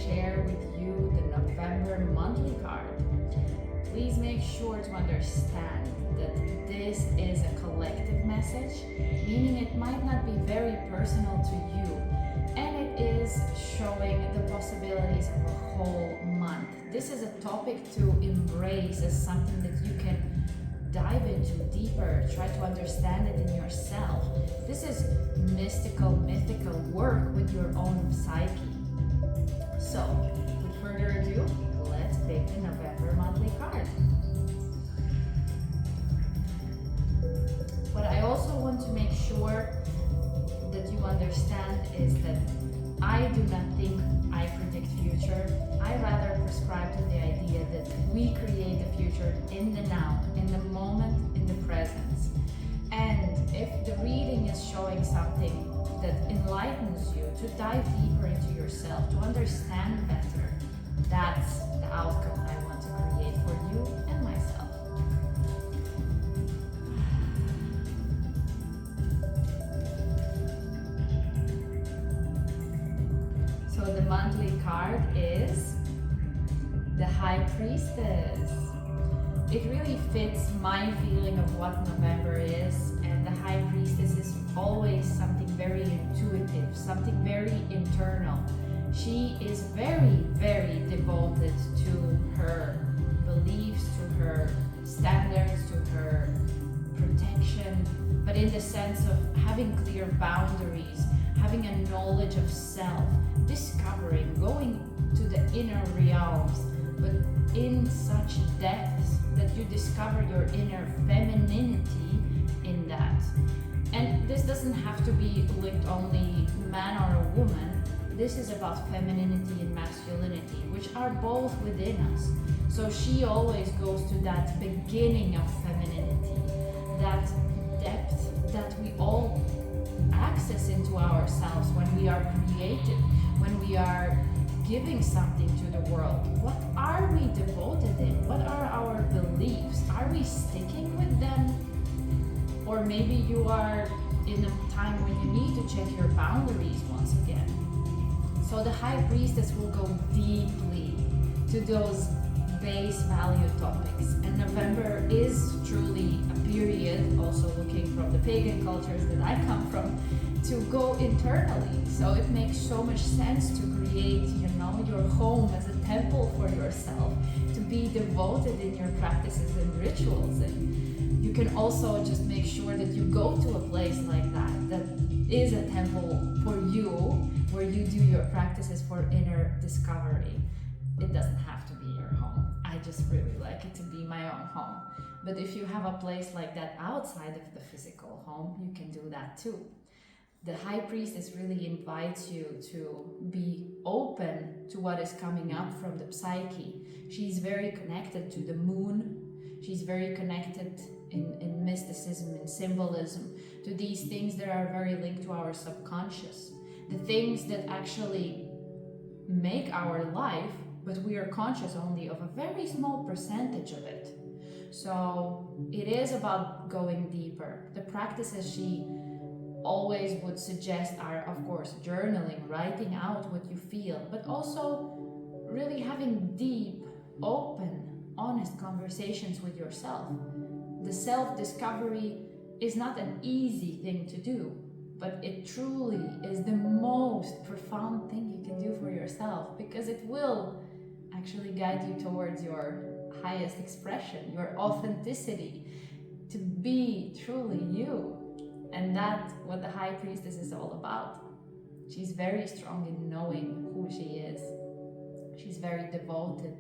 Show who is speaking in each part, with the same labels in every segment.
Speaker 1: share with you the November monthly card. Please make sure to understand that this is a collective message, meaning it might not be very personal to you, and it is showing the possibilities of a whole month. This is a topic to embrace as something that you can dive into deeper, try to understand it in yourself. This is mystical, mythical work with your own psyche. So, with further ado, let's pick the November monthly card. What I also want to make sure that you understand is that I do not think I predict future. I rather prescribe to the idea that we create the future in the now, in the moment, in the present. And if the reading is showing something that enlightens you to dive deeper into yourself, to understand better, that's the outcome I want to create for you and myself. So the monthly card is the High Priestess. It really fits my feeling of what November is, and the High Priestess is always something very intuitive, something very internal. She is very, very devoted to her beliefs, to her standards, to her protection, but in the sense of having clear boundaries, having a knowledge of self, discovering, going to the inner realms, but in such depths that you discover your inner femininity in that. And this doesn't have to be linked only man or a woman. This is about femininity and masculinity, which are both within us. So she always goes to that beginning of femininity, that depth that we all access into ourselves when we are creative, when we are giving something to the world. What are we devoted in? What are our beliefs? Are we sticking with them? Or maybe you are in a time when you need to check your boundaries once again. So the High Priestess will go deeply to those base value topics. And November is truly a period, also looking from the pagan cultures that I come from, to go internally. So it makes so much sense to create, your home as a temple for yourself, to be devoted in your practices and rituals. And you can also just make sure that you go to a place like that is a temple for you, where you do your practices for inner discovery. It doesn't have to be your home. I just really like it to be my own home. But if you have a place like that outside of the physical home, you can do that too. The High Priestess really invites you to be open to what is coming up from the psyche. She's very connected to the moon. She's very connected in mysticism and symbolism, to these things that are very linked to our subconscious. The things that actually make our life, but we are conscious only of a very small percentage of it. So it is about going deeper. The practices she always would suggest are, of course, journaling, writing out what you feel, but also really having deep, open, honest conversations with yourself. The self-discovery is not an easy thing to do, but it truly is the most profound thing you can do for yourself, because it will actually guide you towards your highest expression, your authenticity, to be truly you. And that's what the High Priestess is all about. She's very strong in knowing who she is. She's very devoted.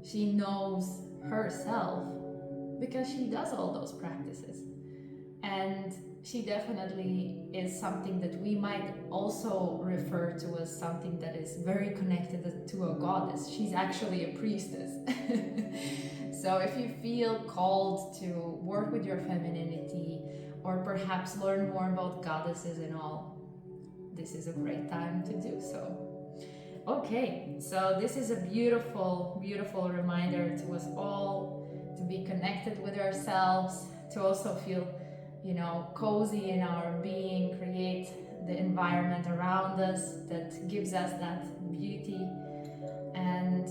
Speaker 1: She knows herself because she does all those practices. And she definitely is something that we might also refer to as something that is very connected to a goddess. She's actually a priestess. So if you feel called to work with your femininity, or perhaps learn more about goddesses and all, this is a great time to do so. Okay, so this is a beautiful, beautiful reminder to us all to be connected with ourselves, to also feel, cozy in our being, create the environment environment around us that gives us that beauty. And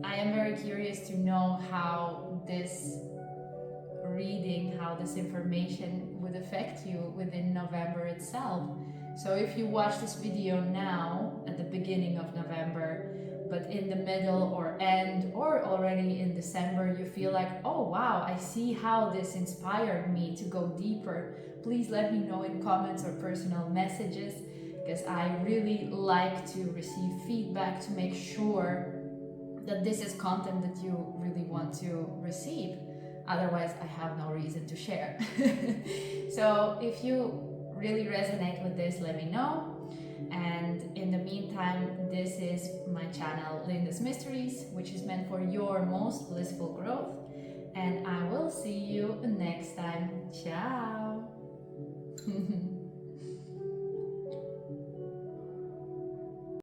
Speaker 1: I am very curious to know how this reading, how this information would affect you within November itself. So if you watch this video now at the beginning of November, but in the middle or end or already in December, you feel like, oh wow, I see how this inspired me to go deeper, please let me know in comments or personal messages, because I really like to receive feedback to make sure that this is content that you really want to receive. Otherwise, I have no reason to share. So if you really resonate with this, let me know. And in the meantime, this is my channel, Linda's Mysteries, which is meant for your most blissful growth. And I will see you next time. Ciao!